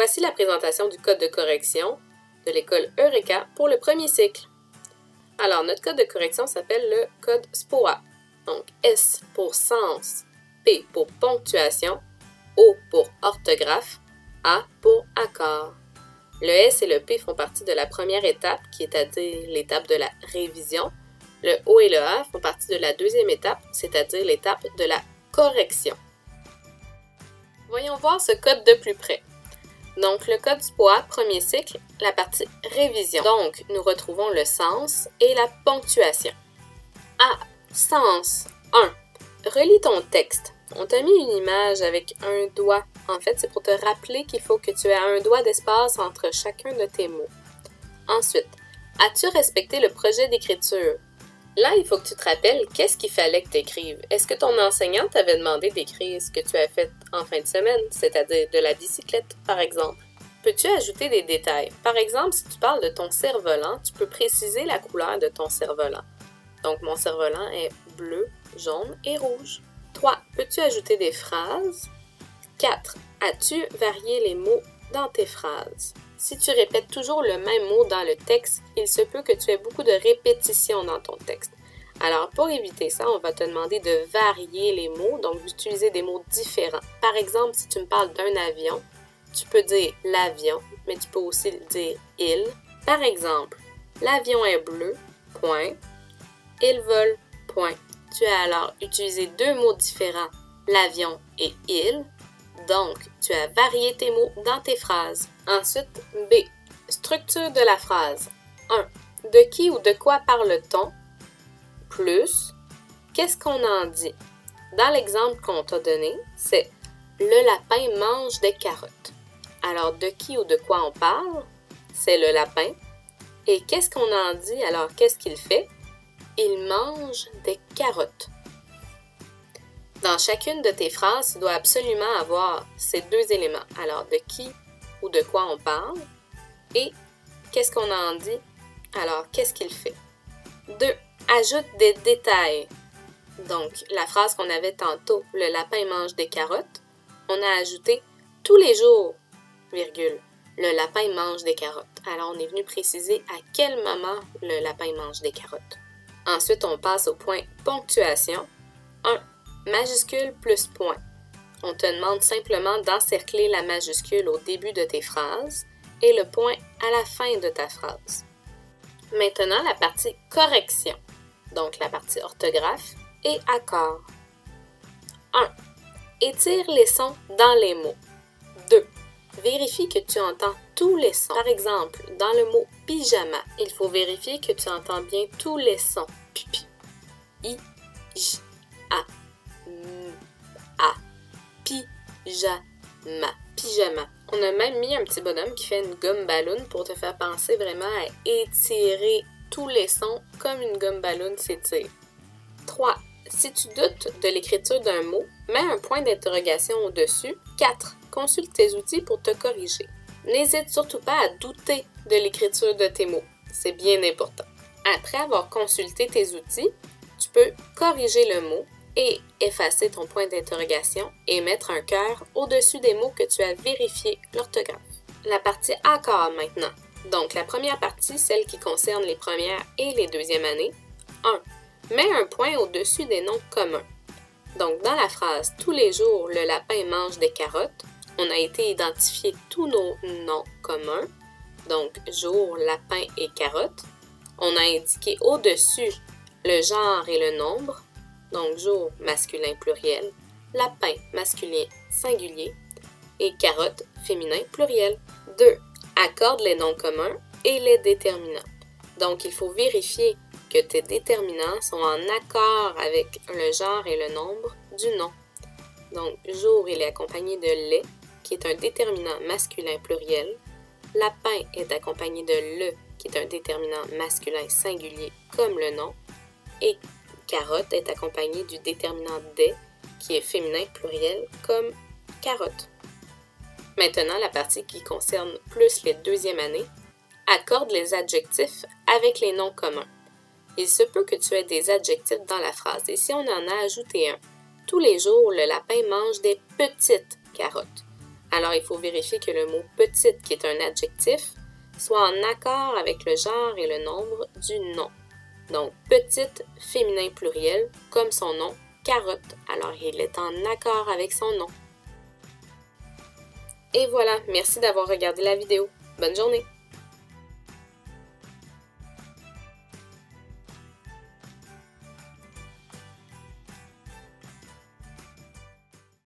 Voici la présentation du code de correction de l'école Eureka pour le premier cycle. Alors, notre code de correction s'appelle le code SPOA. Donc, S pour sens, P pour ponctuation, O pour orthographe, A pour accord. Le S et le P font partie de la première étape, qui est à dire l'étape de la révision. Le O et le A font partie de la deuxième étape, c'est-à-dire l'étape de la correction. Voyons voir ce code de plus près. Donc, le code SPOA, premier cycle, la partie révision. Donc, nous retrouvons le sens et la ponctuation. A. Sens 1. Relis ton texte. On t'a mis une image avec un doigt. En fait, c'est pour te rappeler qu'il faut que tu aies un doigt d'espace entre chacun de tes mots. Ensuite, as-tu respecté le projet d'écriture? Là, il faut que tu te rappelles qu'est-ce qu'il fallait que tu écrives. Est-ce que ton enseignant t'avait demandé d'écrire ce que tu as fait en fin de semaine, c'est-à-dire de la bicyclette, par exemple? Peux-tu ajouter des détails? Par exemple, si tu parles de ton cerf-volant, tu peux préciser la couleur de ton cerf-volant. Donc, mon cerf-volant est bleu, jaune et rouge. 3. Peux-tu ajouter des phrases? 4. As-tu varié les mots dans tes phrases? Si tu répètes toujours le même mot dans le texte, il se peut que tu aies beaucoup de répétitions dans ton texte. Alors, pour éviter ça, on va te demander de varier les mots, donc d'utiliser des mots différents. Par exemple, si tu me parles d'un avion, tu peux dire l'avion, mais tu peux aussi dire il. Par exemple, l'avion est bleu, point. Il vole, point. Tu as alors utilisé deux mots différents, l'avion et il. Donc, tu as varié tes mots dans tes phrases. Ensuite, B. Structure de la phrase. 1. De qui ou de quoi parle-t-on? Plus, qu'est-ce qu'on en dit? Dans l'exemple qu'on t'a donné, c'est « Le lapin mange des carottes ». Alors, de qui ou de quoi on parle? C'est le lapin. Et qu'est-ce qu'on en dit? Alors, qu'est-ce qu'il fait? Il mange des carottes. Dans chacune de tes phrases, tu dois absolument avoir ces deux éléments. Alors, de qui ou de quoi on parle et qu'est-ce qu'on en dit? Alors, qu'est-ce qu'il fait? 2. Ajoute des détails. Donc, la phrase qu'on avait tantôt, le lapin mange des carottes, on a ajouté tous les jours, virgule, le lapin mange des carottes. Alors, on est venu préciser à quel moment le lapin mange des carottes. Ensuite, on passe au point ponctuation. 1. Majuscule plus point. On te demande simplement d'encercler la majuscule au début de tes phrases et le point à la fin de ta phrase. Maintenant, la partie correction, donc la partie orthographe et accord. 1. Étire les sons dans les mots. 2. Vérifie que tu entends tous les sons. Par exemple, dans le mot pyjama, il faut vérifier que tu entends bien tous les sons. Pipi, I, J, A, M, A, pyjama, pyjama. On a même mis un petit bonhomme qui fait une gomme ballon pour te faire penser vraiment à étirer tous les sons comme une gomme ballon s'étire. 3. Si tu doutes de l'écriture d'un mot, mets un point d'interrogation au-dessus. 4. Consulte tes outils pour te corriger. N'hésite surtout pas à douter de l'écriture de tes mots. C'est bien important. Après avoir consulté tes outils, tu peux corriger le mot et effacer ton point d'interrogation et mettre un cœur au-dessus des mots que tu as vérifié l'orthographe. La partie accord maintenant. Donc, la première partie, celle qui concerne les premières et les deuxièmes années. 1. Mets un point au-dessus des noms communs. Donc, dans la phrase « Tous les jours, le lapin mange des carottes », on a été identifier tous nos noms communs. Donc, jour, lapin et carotte. On a indiqué au-dessus le genre et le nombre. Donc, jour, masculin pluriel, lapin, masculin singulier, et carotte, féminin pluriel. 2. Accorde les noms communs et les déterminants. Donc, il faut vérifier que tes déterminants sont en accord avec le genre et le nombre du nom. Donc, jour, il est accompagné de les, qui est un déterminant masculin pluriel. Lapin est accompagné de le, qui est un déterminant masculin singulier comme le nom. Et carotte est accompagné du déterminant des, qui est féminin pluriel, comme carotte. Maintenant, la partie qui concerne plus les deuxièmes années, accorde les adjectifs avec les noms communs. Il se peut que tu aies des adjectifs dans la phrase, et si on en a ajouté un, tous les jours, le lapin mange des petites carottes. Alors, il faut vérifier que le mot petite, qui est un adjectif, soit en accord avec le genre et le nombre du nom. Donc, petite, féminin pluriel, comme son nom, carotte. Alors, il est en accord avec son nom. Et voilà, merci d'avoir regardé la vidéo. Bonne journée!